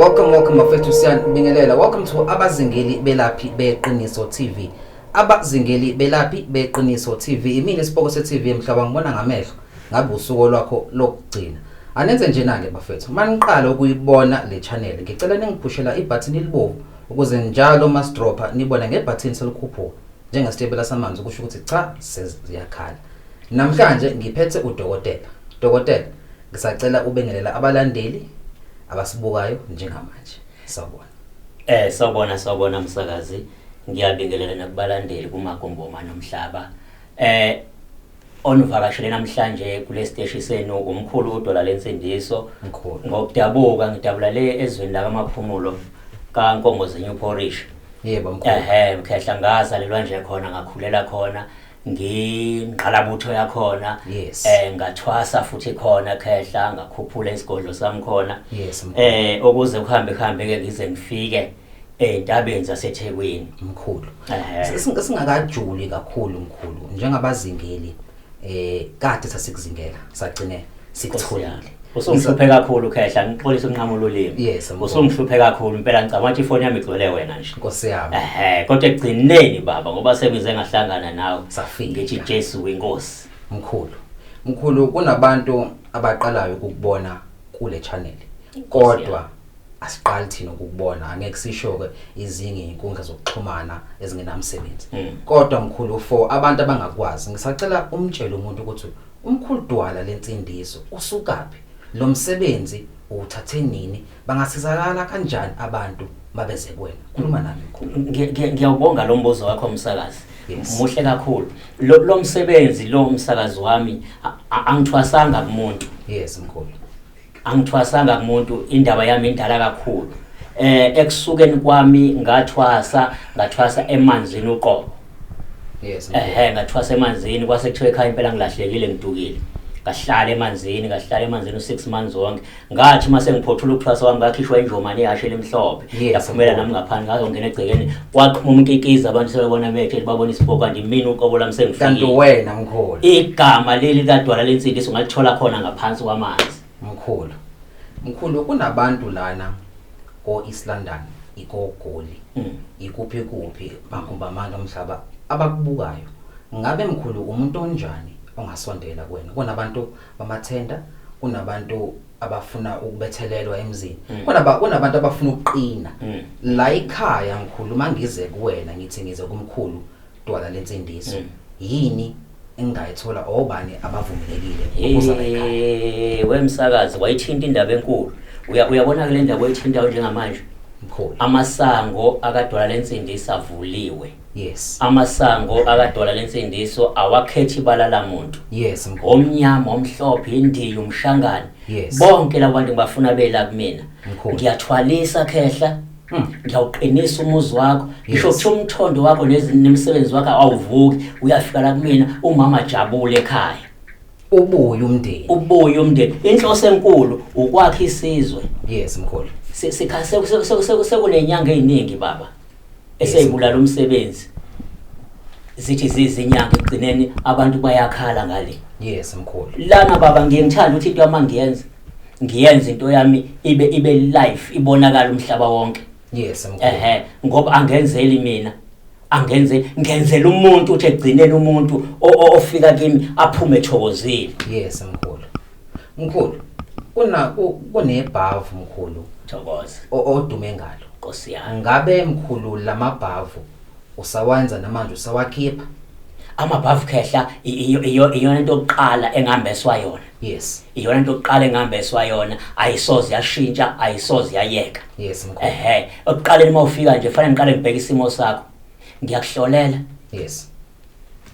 Welcome mafethu siyabingelela. Welcome to abazingeli belaphi beqiniso TV. Abazingeli belaphi beqiniso TV. Imini Siboko se TV emhlaba ngibona ngamehlo. Ngabe usuku lwakho lokugcina. Anenze njena ke bafethu. Maniqala ukuyibona le channel. Ngicela ningiphushela ibutton elibovu ukuze njalo mas dropper nibone ngebutton selikhuphuka. Njengesitebela samanzi kusho ukuthi cha seziyakhala. Namhlanje ngiphethe udokotela. Dokotela, ngisacela ubengelela abalandeli abasibukayo njengamanje. Sawubona. Sawubona msakazi. Ngiyabingelela nakubalandeli kuMagombo nomhlaba. Onivakashele namhlanje kule station senu umkhulu uDola Lensindiso. Ngokudabuka ngidabula le ezweni la kaMaphumulo kaNkongo Zenyu Parish. Yebo mkhulu. Mkhehla ngazalelwa nje khona ngakhulela khona. Ngiqalabutho yakhona ngathwasa futhi khona khehla ngakhuphula isigodlo sami khona ukuze ukuhambe ke ngize ngifike entabeni zaseThekwini mkhulu. Singakajuli kakhulu mkhulu njengabazingeli kade sasikuzingela sagcine sikutholile. Usumhluphe kakhulu khehla ngixolisa unqamulo limi. Usumhluphe kakhulu impela ngicabanga ukuthi ifoni yami igcwele wena nje. Nkosi yami. Kodwa egcineni baba ngoba semize ngahlangana nawe safika ngithi Jesu inkosi. Mkhulu kunabantu abaqalayo ukubona kule channel. Kodwa asiqali thina ukubona angeke sisho ke izingi inkundla zokuxhumana ezingenamsebenzi. Kodwa mkhulu for abantu abangakwazi ngisacela umtshele umuntu ukuthi umkhulu Dwala Lensindiso usukaphi? Lo msebenzi uthathe nini? Bangasizakala kanjani abantu mabeze kuwena? Khuluma nami mkhulu. Ngiyawubonga lo mbuzo wakho msakazi. Muhle kakhulu. Lo msebenzi lo umsakazi wami angithwasanga kumuntu. Yes mkhulu. Angithwasanga kumuntu, indaba yami indala kakhulu. Ekusukeni kwami ngathwasa emanzini uqobo. Yes. Ngathwasa emanzini kwase kuthiwe ekhaya impela ngilahlekile ngidukile. Ngahlala emanzini u6 months wonke. Ngathi mase ngiphothula ukuthwasa wami ngakhishwa injomane yashe lemhlophe. Yaphumela nami ngaphandle ngazongena egcekeni waqhuma umkikiza abantu sebebona bethe babona isiboko kanti mina uqobo lami sengifikile. Kanti wena mkhulu. Igama leli kaDwala Lensindiso ngalithola khona ngaphansi kwamanzi. Mkhulu kunabantu lana ko East London ikogoli. Ikuphi bakumbamana umhlaba abakubukayo. Ngabe mkhulu umuntu onjani ongasondela kuwena? Kunabantu bamathenda, kunabantu abafuna ukubethelelwa emzini. Kunabantu abafuna ukuqina. La ekhaya mkhulu mangize kuwena ngithi ngize kumkhulu Dwala Lensindiso. Yini engayithola obani abavumelekile ukuza ekhaya? Wemsakazi wayithinta indaba enkulu. Uyabona ke le ndaba oyithinta njengamanje mkhulu. Amasango akaDwala Lensindiso avuliwe. Yes. Amasango akaDwala Lensindiso awakhethi balala umuntu. Yes mkhulu. Omnyama, omhlophe, indiyo, umshangane. Yes. Bonke labantu ngibafuna bela kumina. Ngiyathwalisa khehla. Ngiyawuqinisa umuzi wakho. Ngisho ukuthi umthondo wakho nemisebenzi wakho awuvuki uyafika la kumina umama jabule ekhaya. Ubuye umndeni. Inhloso enkulu ukwakha isizwe. Yes mkhulu. Sekunenyanga eziningi baba. Eseyibulala umsebenzi. Zithi zizinyanga egcineni abantu bayakhala ngale. Yes mkhulu. Lana baba ngiyengithanda ukuthi into yami ngiyenza into yami ibe live ibonakala umhlaba wonke. Yes mkhulu. Ngoba angenzeli mina. Ngenzela umuntu uthi egcineni umuntu ofika kimi aphume ethokozile. Yes mkhulu. Kunebhavu mkhulu. Thokoza. Odume ngalo. Nkosi yami. Ngabe mkhulu lamabhavu usawenza namanje usawakhipha? amabhavu khehla iyona into yokuqala engihambeswa yona. Yes. Iyona into yokuqala engihambeswa yona ayisoze yashintsha ayisoze yayeka. Yes mkhulu. Okuqaleni mawufika nje fanele ngiqale ngibheke isimo sakho. Ngiyakuhlolela. Yes.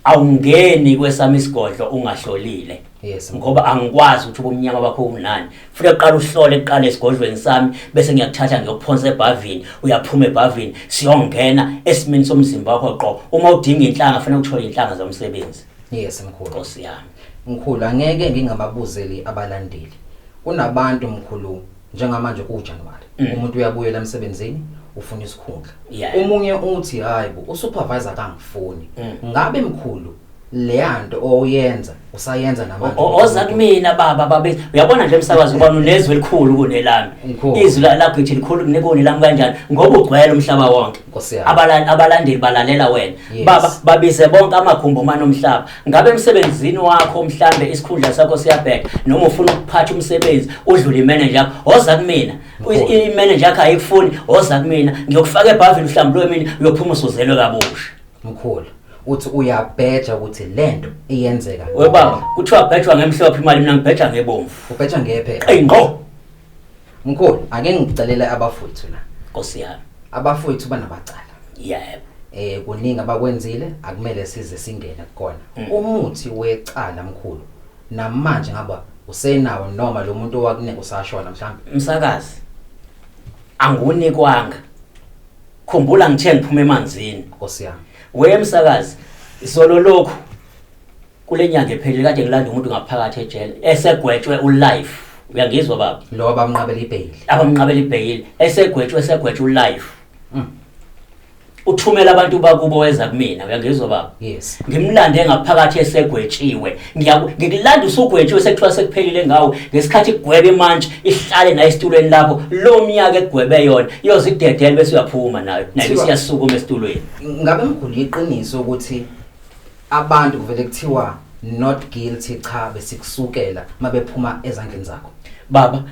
Awungeni kwesami isigodlo ungahlolile. Yes. Ngoba angikwazi ukuthi ubumnyama bakho unani. Futhi uqala uhlole eqala esigodlweni sami bese ngiyakuthatha ngiyokuphonsa ebhavini, uyaphuma ebhavini siyongena esimini somzimba wakho qo. Uma udinga inhlanga fanele uthole inhlanga zomsebenzi. Yes mkhulu. Nkosi yami. Mkhulu angeke ngingababuzeli abalandeli. Kunabantu mkhulu njengamanje kuJanuary. Umuntu uyabuyela emsebenzini ufuna isikhundla. Umunye uthi hayibo usupervisor kangifuni. Ngabe mkhulu leyanto oyenza usayenza namanje oza kumina baba babe uyabona nje emsakazo ubani unezwe elikhulu kunelami izwi lakho ithi likhulu kunekoni lami kanjani ngoba ugcwele umhlaba wonke abalandeli balalela wena baba babize bonke amakhumbo manomhlaba ngabe emsebenzini wakho mhlambe isikhundla sakho siyabheka noma ufuna ukuphatha umsebenzi udlule imanager oza kumina imanager yakho ayikufuni oza kumina ngiyokufaka ebhavini mhlambe lo mina uyophuma usuzelwe kabusha mkhulu uthi uyabheja ukuthi lento iyenzeka we baba kuthiwa bhejwa ngemhlophe imali mina ngibheja ngebomvu ubheja ngephe ngqo mkhulu ake ngicelele abafowethu la Nkosi yami abafowethu banabacala yebo kuningi abakwenzile akumele size singene kukona umuthi wecala mkhulu namanje ngaba usenawo noma lo muntu owakunike usashona mhlawumbe msakazi angunikwanga khumbula ngithe ngiphuma emanzini Nkosi yami wemsakazi isolo lokho kulenyanga epheli kade ngilanda umuntu ngaphakathi ejele esegwetshwe ulife uyangizwa baba lo abamnqabela ibail abamnqabela ibail esegwetshwe ulife uthumela abantu bakubo weza kumina uyangizwa baba yes ngimlande ngaphakathi esegwetshiwe ngikilanda usugwetshiwe sekuthiwa sekuphelile ngawo ngesikhathi igwebe manje ihlale na esitulweni lapho lo mnyaka egwebe yona iyozidedela bese uyaphuma nayo siyasukuma esitulweni ngabe mkhulu iqiniso ukuthi abantu kuvele kuthiwa not guilty cha besikusukela mabephuma ezandleni zakho baba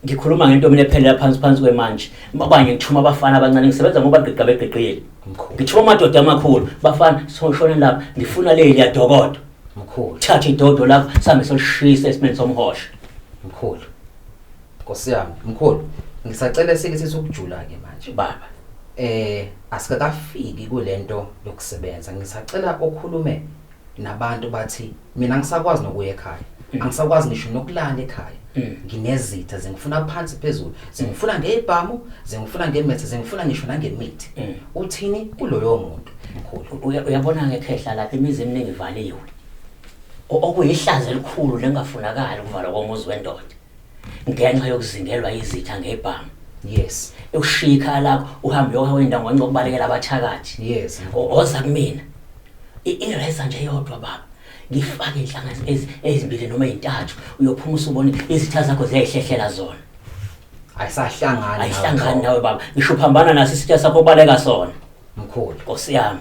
ngikhuluma ngento mina ephelela phansi kwemanje mabanye ngithuma abafana abancane ngisebenza ngoba ngiqeqeqile ngithuma amadoda amakhulu bafana soshona lapha ngifuna leli yadokodo mkhulu thatha idodo lapha sambe solishisa esimeni somhosha mkhulu Nkosi yami mkhulu ngisacela sikithi ukujula ke manje baba asikakafiki kulento yokusebenza ngisacela okhulume nabantu bathi mina ngisakwazi nokuya ekhaya angisakwazi ngisho nokulala ekhaya nginezitha zingifuna phansi phezulu zingifuna ngeibhamu zingifuna ngemethe zingifuna ngisho nangemithi uthini kuloyo muntu mkhulu uyabona ngekhehla lapha imizi eminingi ivaliwe okuyihlazo elikhulu lengafunakala ukuvala komuzi wendoda ngenxa yokuzingelwa izitha ngeibhamu yes ushika lakho uhamba uyowenda ngonco kubalekela abathakathi yes oza kumina ireza nje yodwa baba ngifake inhlanga ezimbili noma ezintathu uyophuma usubona izitha zakho ziyayihlehlela zona ayisahlangani nawe baba ngisho phambana naso isitha sakho kubaleka sona mkhulu Nkosi yami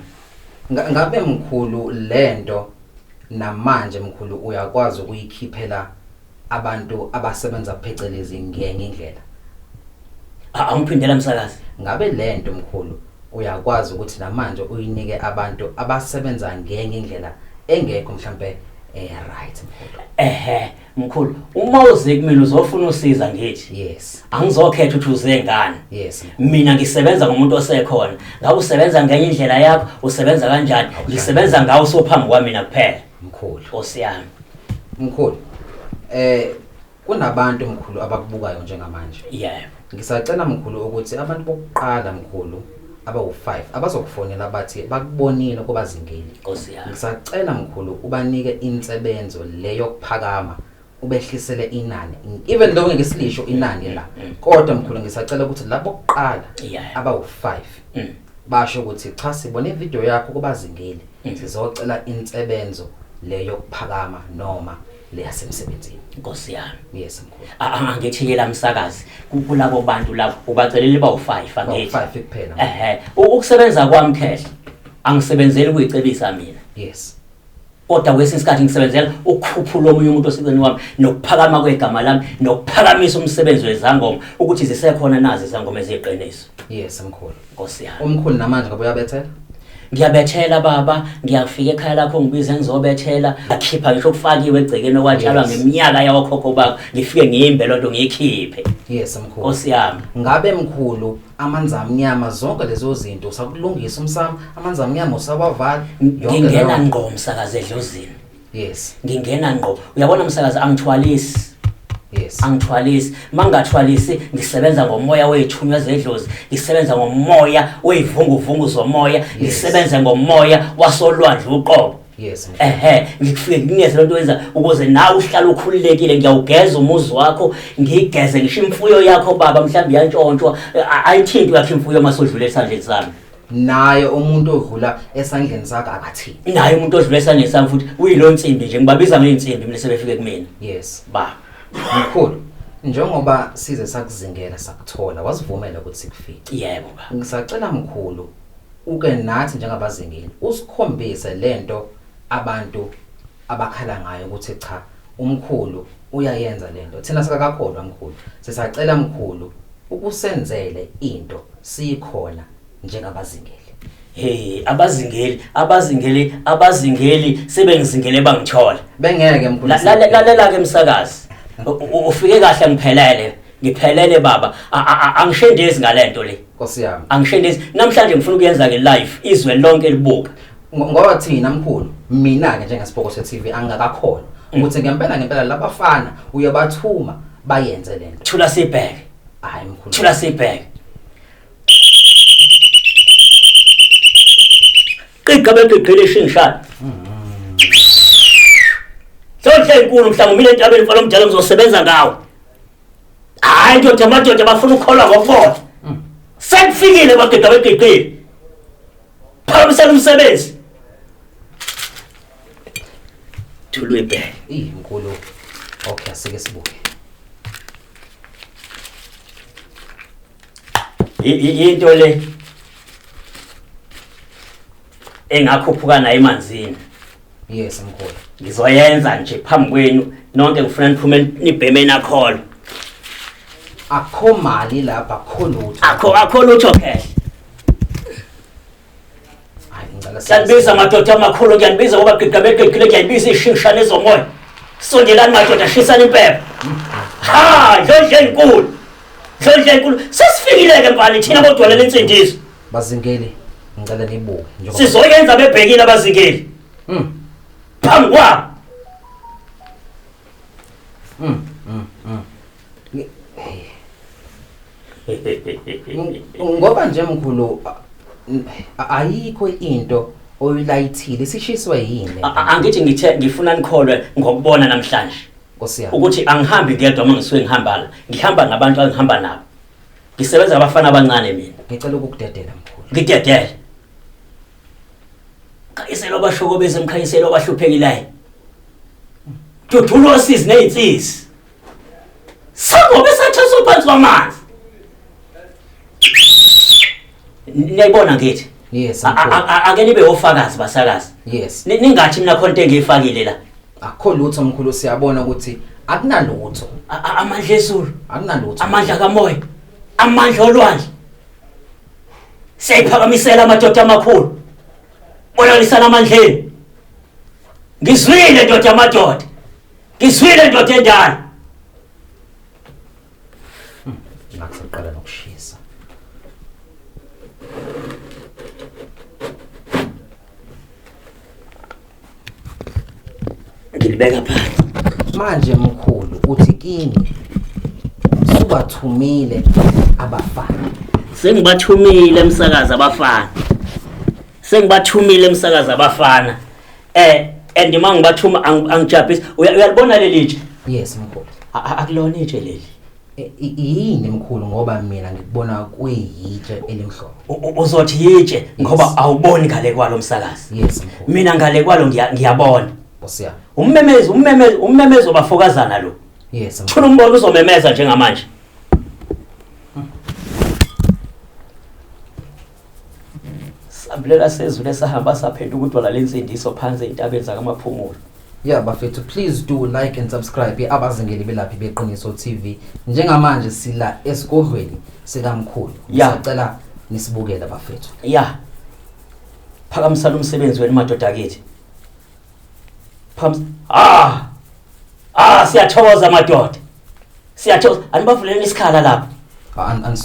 ngabe mkhulu lento namanje mkhulu uyakwazi ukuyikhiphela abantu abasebenza phecelezi ngenye indlela angiphindela msakazi ngabe lento mkhulu uyakwazi ukuthi namanje uyinike abantu abasebenza ngenye indlela engekho mhlambe right mkhulu uma uze kumina uzofuna usiza ngithi yes angizokhetha ukuthi uze ngani yes mina ngisebenza ngomuntu osekhona ngabe usebenza ngenye indlela yakho usebenza kanjani ngisebenza ngawo sophambi kwami mina kuphela mkhulu Nkosi yami mkhulu kunabantu mkhulu abakubukayo njengamanje ngisacela mkhulu ukuthi abantu bokuqala mkhulu abawu5 abazokufonela bathi bakubonile kubazingeli Nkosi yami ngisacela mkhulu ubanike insebenzo leyo kuphakama ubehlisele inani even though ngesilisho inani la kodwa mkhulu ngisacela ukuthi labo kuqala abawu5 basho ukuthi cha sibone ivideo yakho kubazingeli sizocela insebenzo leyo kuphakama noma leyasemsebenzini Nkosi yami yes mkhulu angithikela msakazi kulabo bantu labo ubacelela bawu5 angithi 5 kuphela ukusebenza kwami khehla angisebenzeli kuyicebisa mina yes kodwa kwesinye isikhathi ngisebenzela ukukhuphula omunye umuntu oseceleni wami nokuphakama kwegama lami nokuphakamisa umsebenzi wezangoma ukuthi zisekhona nazi izangoma eziqiniso yes mkhulu Nkosi yami umkhulu namanje ngabe uyabethela ngiyabethela baba ngiyafika ekhaya lakho ngibize ngizobethela akhipha ngisho kufakiwe egcekeni okwatshalwa ngeminyaka yawokhokho bakho ngifike ngiyimbe lonto ngiyikhiphe yes mkhulu Nkosi yami ngabe mkhulu amanzi amnyama zonke lezo zinto usakulungisa umsamo amanzi amnyama usawavala ngingena ngqo umsakazi edlozini yes ngingena ngqo uyabona umsakazi angithwalisi yes angithwalisi mangathwalisi ngisebenza ngomoya wethunywa zedlozi ngisebenza ngomoya weyivunguvungu zomoya ngisebenza ngomoya wasolwandle uqobo yes ngifike ngineze lonto wenza ukuze nawe uhlale ukhululekile ngiyawugeza umuzi wakho ngigeze ngisho imfuyo yakho baba mhlawumbe yantshontshwa ayithinti yakho imfuyo masodlule esandleni sami naye umuntu odlula esandleni sakhe akathini naye umuntu odlula esandleni sami futhi uyilonsimbi nje ngibabiza ngeinsimbi mina sebefike kumina yes baba mkhulu njengoba size sakuzingela sakuthola wasivumela ukuthi sikufike yebo baba ngisacela mkhulu uke nathi njengabazingeli usikhombise lento abantu abakhala ngayo ukuthi cha umkhulu uyayenza lento thina sikakakholwa mkhulu sisacela mkhulu ukusenzele into sikhona njengabazingeli hey abazingeli sebengizingele bangithola bengeke mkhulu lalela ke umsakazi ufike kahle ngiphelele baba angishendezi ngalento le Nkosi yami angishendezi namhlanje ngifuna ukuyenza ke live izwe lonke libuka ngoba thina mkhulu mina ke njengeSipokose TV angakakholwa ukuthi ngempela labafana uyabathuma bayenze lento thula sibheke hayi mkhulu thula sibheke qeqabegqele shingishana Sonke inkulu mhlawumbe mina entabeni mfana omdala ngizosebenza ngawo hayi ndoda amadoda bafuna ukukholwa ngokubona sekufikile bagqegqele phakamisela umsebenzi Thulwebhe mkhulu okay asike sibuke into le engakhuphuka nayo emanzini yes mkhulu ngizoyenza nje phambi kwenu nonke ngifuna niphume nibheme nakholo akho mali lapha akho lutho akho lutho kahle hayi ngicela siyabiza madoda amakhulu ngiyanibiza ngoba gqigqabegqile ngiyabiza ishingishana ezomoya sondelani madoda shisana impepho dlodle enkulu sesifikile ke mfana thina bodwa lensindiso bazingeli ngicela nibuke njengoba sizoyenza bebhekile abazingeli phambi kwabo ngoba nje mkhulu ayikho into oyilayithile sishiswe yini angithi ngithe ngifuna nikholwe ngokubona namhlanje Nkosi yami ukuthi angihambi ngedwa mangisuke ngihamba la ngihamba nabantu engihamba nabo ngisebenza abafana abancane mina ngicela ukukudedela mkhulu ngidedele khayiselo bashoko bezemkhayiselo abahluphekile Tutulo sis nezinsisi Sangobe sathatha uphansi kwamanzi Niyayibona ngithi yes ake nibe ofakazi basakazi yes ningathi mina khonto engiyifakile la akho lutho mkhulu siyabona ukuthi akunalutho amandla esulu akunalutho amandla kamoya amandla olwandle siyayiphakamisela amadoda amakhulu bonalisana amandleni ngizwile ndoda amadoda ngizwile ndoda endala nakusaqala nokushisa ngilibeka phansi manje mkhulu uthi kini subathumile abafana sengibathumile emsakaza abafana and mangibathuma angijabhisa uyalibona lelitshe yes mkhulu akulona itshe leli yini mkhulu ngoba mina ngikubona kuyitshe elimhlophe uzothi yitshe ngoba awuboni ngale kwalo umsakazi yes mkhulu mina ngale kwalo ngiyabona Nkosi yami ummemezi obafokazana lo yes mkhulu thula umbono uzomemeza njengamanje sabulela sezulu esahamba saphethe ukudwala lensindiso phansi entabeni zakamaphumulo yeah bafethu please do like and subscribe abazingeli belaphi beqiniso TV njengamanje sila esigodlweni sikamkhulu Yeah. sicela nisibukele bafethu yeah Phakamisana umsebenzi wenu madoda akithi. Siyathokoza madoda. Siyathokoza. Anibavuleni isikhala lapha.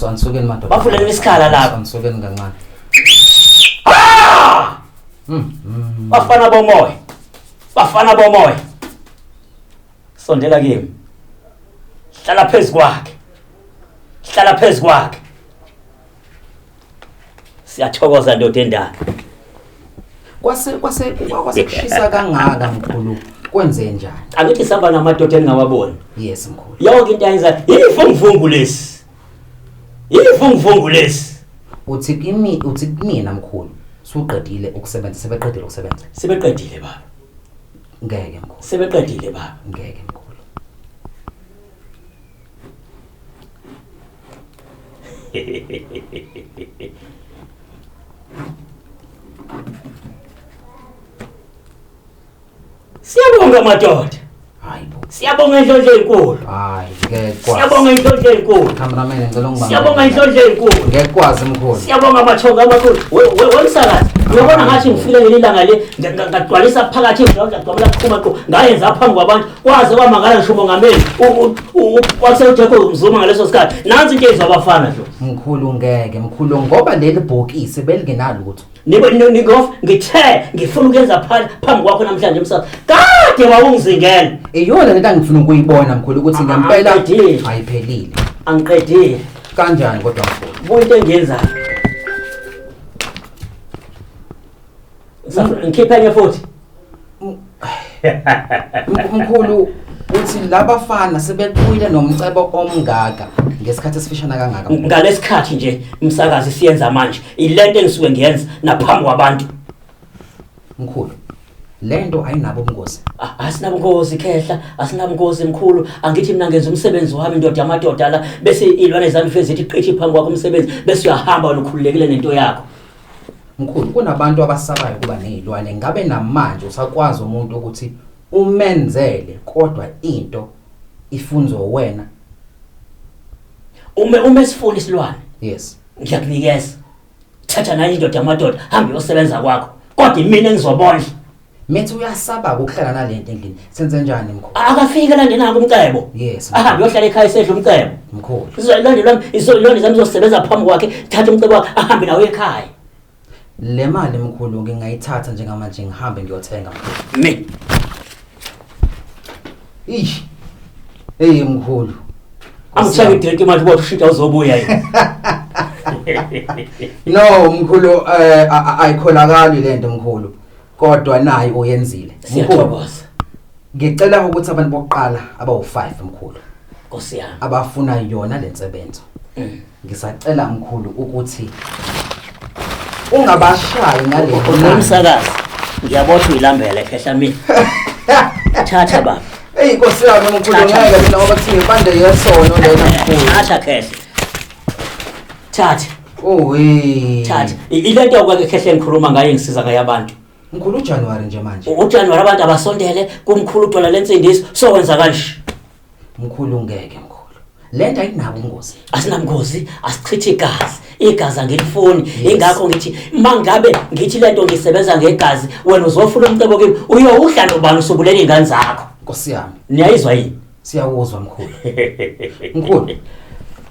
Ansukeni madoda. Bavuleni isikhala lapha. Ansukeni kancane. Bafana bomoya. Bafana bomoya. Sondela kimi. Hlala phezu kwakhe. Hlala phezu kwakhe. Siyathokoza ndoda endala. Kwase kushisa kangaka mkhulu. Kwenze njani? Angithi sihamba namadoda engingawaboni. Yes mkhulu. Yonke into ayenza yivunguvungu lesi. Yivunguvungu lesi. Uthi kumina mkhulu. Suqedile ukusebenza, sebeqedile ukusebenza. Sebeqedile baba. Ngeke mkhulu. Sebeqedile baba. Ngeke mkhulu. Siyabonga madoda. Hayibo. Siyabonga inhlonhle enkulu. Hayi ngeke kwazi. Siyabonga inhlonhle enkulu. Cameraman ngicela ungibambe. Siyabonga inhlonhle enkulu. Ngeke kwazi mkhulu. Siyabonga amathonga amakhulu. Wemsakazi. Uyabona ngathi ngifile ngelilanga le ngagcwalisa phakathi ngagcwala kuqhuma ngayenza phambi kwabantu kwaze kwamangala ngisho mongameli wasewuthekho umzuma ngaleso sikhathi nansi into ezabafana nje mkhulu ngeke mkhulu ngoba leli bhokisi belingenalo lutho ngithe ngifuna ukuyenza phambi kwakho namhlanje emsakazi kade wawungizingela iyona lento angifuna ukuyibona mkhulu ukuthi ngempela ayiphelile angiqedile kanjani kodwa mkhulu kuyinto engiyenzayo ngikhipha enye futhi mkhulu uthi labafana sebekuyile nomcebo omngaka ngesikhathi esifishana kangaka ngalesikhathi nje umsakazi siyenza manje ilento engisuke ngiyenza naphambi kwabantu mkhulu lento ayinabo ubungozi asinabungozi khehla asinabungozi mkhulu angithi mina ngenza umsebenzi wami ndoda amadoda la bese ilwane zami fezithi qithi phambi kwakho umsebenzi bese uyahamba lokhululekile nento yakho mkhulu kunabantu abasabayo kuba nezilwane ngabe namanje usakwazi umuntu ukuthi umenzele kodwa into ifunzo wena uma sifuna isilwane yes ngiyakunikeza thatha nayo indoda amadoda hamba uyosebenza kwakho kodwa mina engizobona methi uyasaba ukuhlala nalento endlini senze njani mkhulu akafika la ngenako umcebo yes ahambe uyohlala ekhaya isedla umcebo mkhulu izolwane zami zosebenza phambi kwakhe thatha umcebo wakhe ahambe nawe ekhaya le mali mkhulu ngingayithatha njengamanje ngihambe ngiyothenga mkhulu ish hey mkhulu angithenge idrink imali ukuthi ushintsha uzobuya yini no mkhulu ayikholakali lento mkhulu kodwa nayi oyenzile mkhulu ngicela ukuthi abantu bokuqala abawu5 mkhulu Nkosi yami abafuna yona lensebenzo ngisacela mkhulu ukuthi ungabashayi ngale umsakazi ngiyabotha uyilambele khehla mina thatha baba hey Nkosi yami mkhulu ngeke mina ngoba kuthi ngibande yesono lena mkhulu thatha khehla thatha thatha ilento yokwake khehla engikhuluma ngayo ngisiza ngayo abantu mkhulu uJanuary nje manje uJanuary abantu abasondele kumkhulu uDola lensindiso sokwenza kanje mkhulu ngeke mkhulu lento ayinabo ubungozi asinabungozi asichithe igazi angilifuni ingakho ngithi mangabe ngithi lento ngisebenza ngegazi wena uzofuna umcebo kimi uyowudla nobani usobulela ingane zakho Nkosi yami niyayizwa yini siyawuzwa mkhulu mkhulu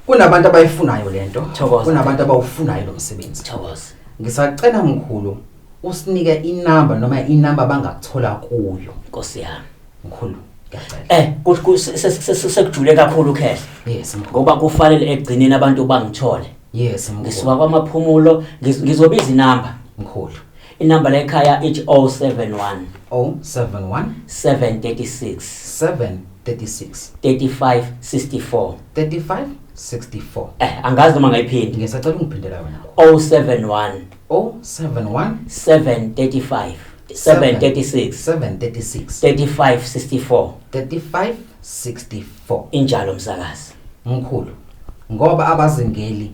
kunabantu abayifunayo lento kunabantu abawufunayo lo msebenzi thokoza ngisacela mkhulu usinike inamba noma inamba bangakuthola kuyo Nkosi yami mkhulu ngiyacela sekujule kakhulu khehla yes mkhulu ngoba kufanele egcineni abantu bangithole yes mkhulu ngisuka kwamaphumulo ngizobiza inamba mkhulu inamba la ekhaya ithi 071 736 3564 angazi noma ngayiphindi ngisacela ungiphindela wena 071 736 3564 injalo msakazi mkhulu ngoba abazingeli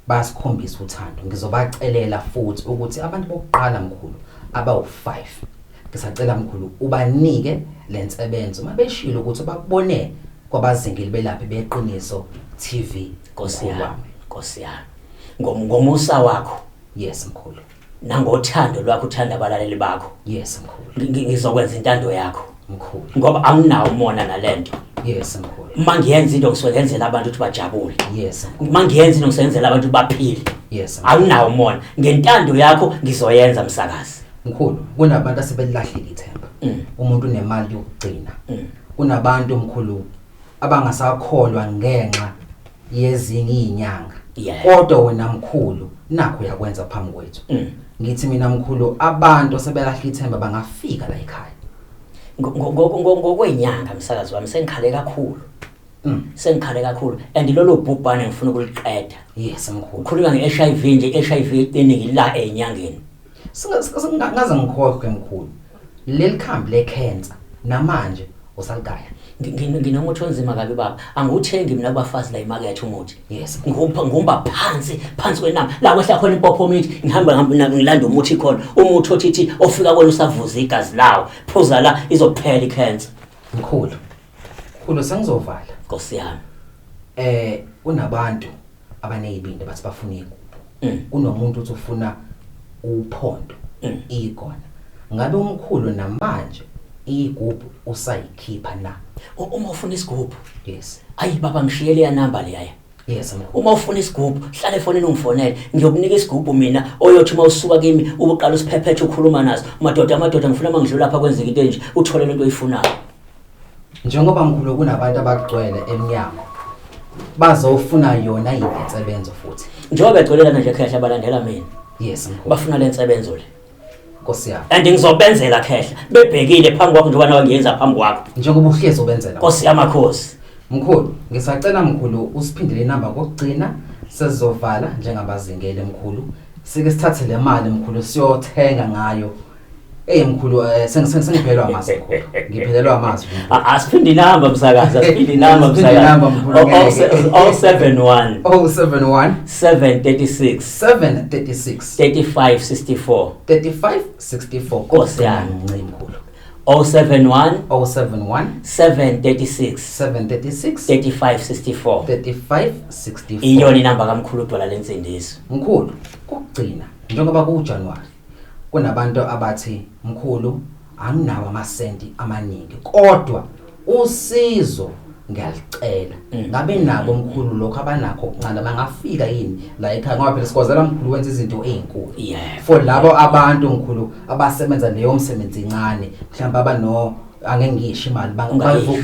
basikhombisa uthando ngizobacelela futhi ukuthi abantu bokuqala mkhulu abawu5 ngisacela mkhulu ubanike lensebenzo mabeshilo ukuthi bakubone kwabazingeli belaphi beqiniso TV Nkosi yami ngomusa wakho yes mkhulu nangothando lwakho uthanda abalaleli bakho. Yes mkhulu. Ngizokwenza intando yakho Mkhulu. ngoba anginawo umona nalento. Yes mkhulu. Mangiyenza into ngisebenzela abantu ukuthi bajabule. Yes. Mangiyenza into ngisebenzela abantu baphile. Yes. Anginawo umona. Ngentando yakho ngizoyenza msakazi. Mkhulu, kunabantu asebelahlile ithemba. Umuntu unemali yokugcina. Kunabantu mkhulu abangasakholwa ngenxa yezinye izinyanga. Kodwa wena mkhulu nakho uyakwenza phambi kwethu. Ngithi mina mkhulu abantu asebelahlile ithemba bangafika la ekhaya. Ngokwenyanga msakazi wami sengikhale kakhulu. Sengikhale kakhulu and lolo bhubhane ngifuna ukuliqeda. Yes mkhulu. Ukhuluma nge-HIV nje, i-HIV iqinile la enyangeni. Singaze ngikhohlwe mkhulu. Leli khambi le-cancer namanje usaligaya. Nginomuthi onzima kabi baba. Anguthengi mina kubafazi la imakethe umuthi. Yes. Ngumba phansi kwenamba. La kwehla khona impopho mithi ngihamba ngilanda umuthi khona. Umuthi othithi ofika kwena usavuza igazi lawo. Phuza la izophela i-cancer. Mkhulu. Mkhulu sengizovala. Nkosi yami. Kunabantu abanezibindi bathi bafuna igubhu. Kunomuntu uthi ufuna uphondo. Ikona. Ngabe umkhulu namanje igubhu usayikhipha na? Uma ufuna isigubhu. Yes. Ayi baba ngishiyele ya number leya. Yes mkhulu. Uma ufuna isigubhu, hlala efonini ungifonele. Ngiyokunika isigubhu mina oyothi uma usuka kimi ubuqala usiphephethe ukhuluma naso. Madoda ngifuna mangidlula lapha kwenzeka into enje, uthole lento oyifunayo. Njengoba mkhulu kunabantu abagcwele eminyango bazofuna yona izinsebenzo futhi. Njengoba egcwelelana nje khehla abalandela mina. Yes mkhulu. Bafuna lensebenzo le. Nkosi yami. And ngizobenzela khehla. Bebhekile phambi kwakho njengoba nawe ngiyenza phambi kwakho. Njengoba uhlezi ubenzela. Nkosi yamakhosi. Mkhulu, ngisacela mkhulu usiphindele inamba kokugcina sezovala njengabazingele mkhulu. Sike sithathe le mali mkhulu siyothenga ngayo. Mkhulu sengiphelelwa amazwi mkhulu. Ngiphelelwa amazwi. Asiphinde inamba msakazi, asiphinde inamba msakazi. 071 736 3564 3564 Nkosi yami mkhulu. 071 736 3564 3564 iyona inamba kaMkhulu uDwala lensindiso. Mkhulu, kokugcina njengoba kuJanuary kunabantu abathi mkhulu anginawo amasenti amaningi kodwa usizo ngiyalicela. Ngabe nabo mkhulu lokho abanakho okuncane bangafika yini la ekhaya ngoba phela sikwazela mkhulu wenza izinto ezinkulu. For labo abantu mkhulu abasebenza leyo umsebenzi incane mhlawumbe abano angeke ngisho imali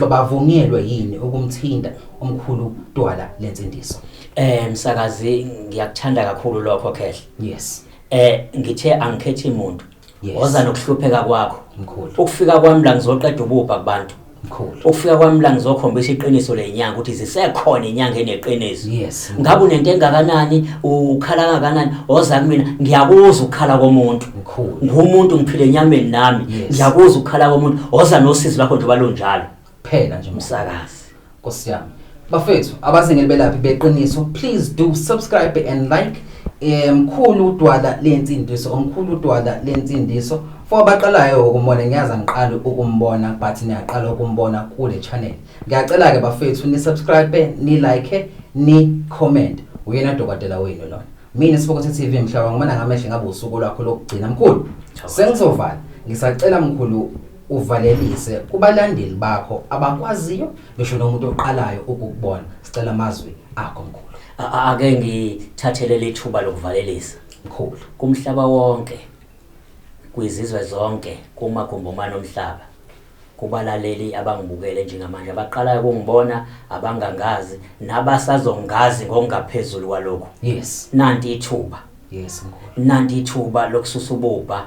bavunyelwe yini ukumthinta omkhulu Dwala lensindiso. Msakazi ngiyakuthanda kakhulu lokho khehla. Yes. Ngithe angikhethi umuntu. Oza nokuhlupheka kwakho. Mkhulu. Ukufika kwami la ngizoqeda ubupha kubantu. Mkhulu. Ukufika kwami la ngizokhombisa iqiniso lenyanga ukuthi zisekhona inyanga eneqiniso. Yes. Ngabe unento engakanani, ukhala kangakanani, oza kumina ngiyakuza ukukhala komuntu. Mkhulu. Ngumuntu ngiphile enyameni nami. Ngiyakuza ukukhala komuntu, oza nosizo lakho nje balonjalo. Phela nje msakazi. Nkosi yami. Bafethu abazingeli belaphi beqiniso, please do subscribe and like Mkhulu Dwala lensindiso, omkhulu Dwala lensindiso. For abaqalayo ukumona ngiyaza ngiqala ukumbona but niyaqala ukumbona kule channel. Ngiyacela ke bafethu ni subscribe, ni like, ni comment. Uyena dokotela wenu lona. Mina Sibongo TV mhlaba ngibona ngamehlo ngabe usuku lwakho lokugcina mkhulu. Sengizovala. Ngisacela mkhulu uvalelise kubalandeli bakho abakwaziyo besho nomuntu oqalayo ukukubona. Sicela amazwi akho mkhulu. Ake ngithathele lethuba lokuvalelisa mkhulu kumhlaba wonke, kwizizwe zonke, kumagumbomano omhlaba, kubalaleli abangibukele njengamanje abaqalayo ukungibona, abangangazi nabasazongazi ngokungaphezulu kwalokho. Yes. Nanti ithuba. Yes mkhulu. Nanti ithuba lokususa ububha.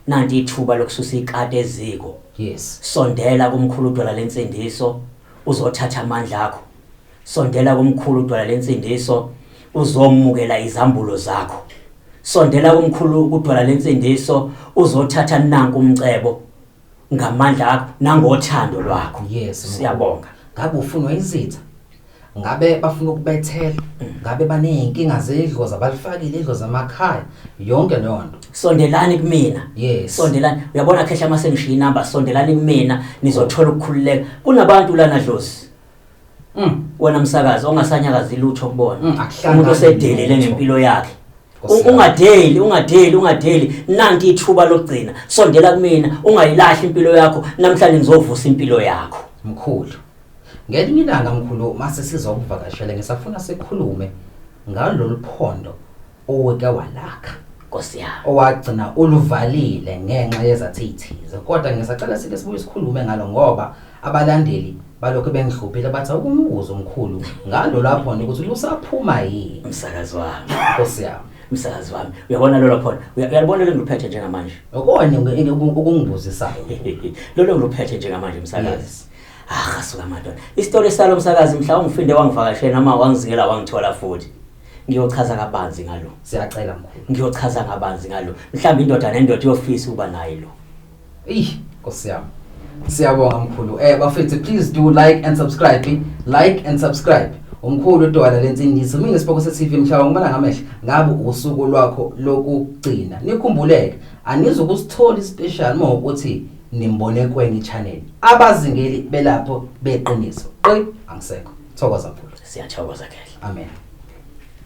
Nanti ithuba lokususa ikade eziko. Yes. Sondela kumkhulu Dwala lensindiso uzothatha amandla akho. Sondela kumkhulu Dwala lensindiso uzomukela izambulo zakho. Sondela kumkhulu uDwala lensindiso uzothatha nanku umcebo ngamandla akho nangothando lwakho. Yes. Siyabonga. Ngabe ufunwa izitha? Ngabe bafuna ukubethela? Ngabe baneyinkinga zedlozi abalifakile idlozi amakhaya? Yonke lonto. Sondelani kumina. Yes. Sondelani. Uyabona khehla mase ngishiya inamba, sondelani kumina nizothola ukukhululeka. Kunabantu lana dlozi. Wena msakazi ongasanyakazi lutho kubona. Umuntu osedelele ngempilo yakhe. ungadeli nanti ithuba lokugcina sondela kumina ungayilahli impilo yakho namhlanje ngizovusa impilo yakho mkhulu. Ngelinye ilanga mkhulu mase sizokuvakashela ngisafuna sikhulume ngalolu phondo oweke walakha Nkosi yami owagcina uluvalile ngenxa yezathithize. Kodwa ngisacela sike sibuye sikhulume ngalo ngoba abalandeli balokho bengihluphile bathi ukumbuzo omkhulu ngalo lapho ukuthi lusaphuma yini umsakazi wami Nkosi yami. umsakazi wami uyabona lo lapho uyalibona lengiluphethe njengamanje Okone ukungibuzisayo lo ngiluphethe njengamanje umsakazi asuka madodana istory salo umsakazi mhla ungifinde wangivakashela noma wangizingela wangithola futhi ngiyochaza kabanzi ngalo. Siyacela mkhulu. Ngiyochaza kabanzi ngalo. Mhlawumbe indoda nendoda iyofisa ukuba nayo lo. Nkosi yami. Siyabonga mkhulu. Bafethu please do like and subscribe. Like and subscribe. Umkhulu Dwala lensindiso mina Siboko se-TV mhla ngibona ngamehla ngabe usuku lwakho lokugcina. Nikhumbuleke anizokusithola ispecial mawukuthi nimbone kwenye channel. Abazingeli belapho beqiniso. Angisekho. Thokoza mkhulu. Siyathokoza kahle. Amen.